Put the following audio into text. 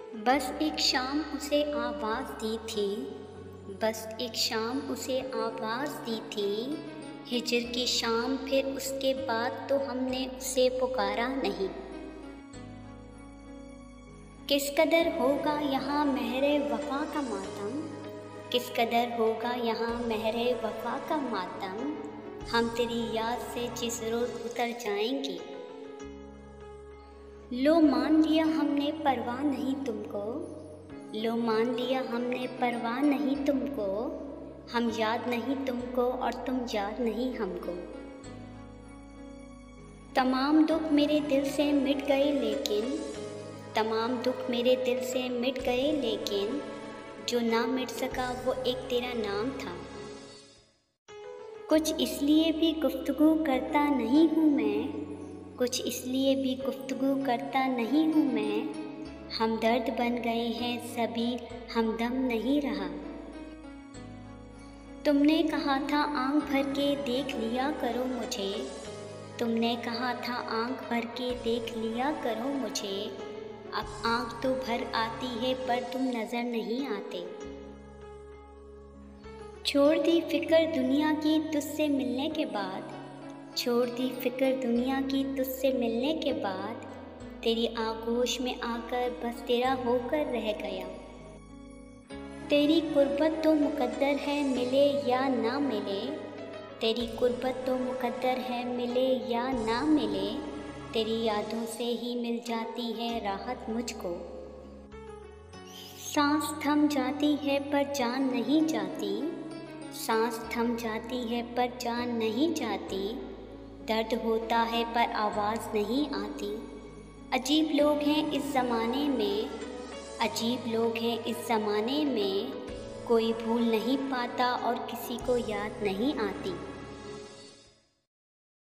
बस एक शाम उसे आवाज़ दी थी, बस एक शाम उसे आवाज़ दी थी। हिजर की शाम, फिर उसके बाद तो हमने उसे पुकारा नहीं। किस कदर होगा यहाँ महरे वफ़ा का मातम, किस कदर होगा यहाँ महरे वफ़ा का मातम। हम तेरी याद से जिस रोज़ उतर जाएंगे। लो मान लिया हमने परवाह नहीं तुमको, लो मान लिया हमने परवाह नहीं तुमको। हम याद नहीं तुमको और तुम याद नहीं हमको। तमाम दुख मेरे दिल से मिट गए लेकिन, तमाम दुख मेरे दिल से मिट गए लेकिन, जो ना मिट सका वो एक तेरा नाम था। कुछ इसलिए भी गुफ्तगू करता नहीं हूँ मैं, कुछ इसलिए भी गुफ्तगू करता नहीं हूँ मैं। हम दर्द बन गए हैं सभी, हमदम नहीं रहा। तुमने कहा था आँख भर के देख लिया करो मुझे, तुमने कहा था आँख भर के देख लिया करो मुझे। अब आँख तो भर आती है पर तुम नज़र नहीं आते। छोड़ दी फिक्र दुनिया की तुझसे मिलने के बाद, छोड़ दी फिक्र दुनिया की तुझसे मिलने के बाद। तेरी आगोश में आकर बस तेरा होकर रह गया। तेरी कुर्बत तो मुकद्दर है मिले या ना मिले, तेरी कुर्बत तो मुकद्दर है मिले या ना मिले। तेरी यादों से ही मिल जाती है राहत मुझको। सांस थम जाती है पर जान नहीं जाती, सांस थम जाती है पर जान नहीं जाती। दर्द होता है पर आवाज़ नहीं आती। अजीब लोग हैं इस ज़माने में, अजीब लोग हैं इस ज़माने में। कोई भूल नहीं पाता और किसी को याद नहीं आती।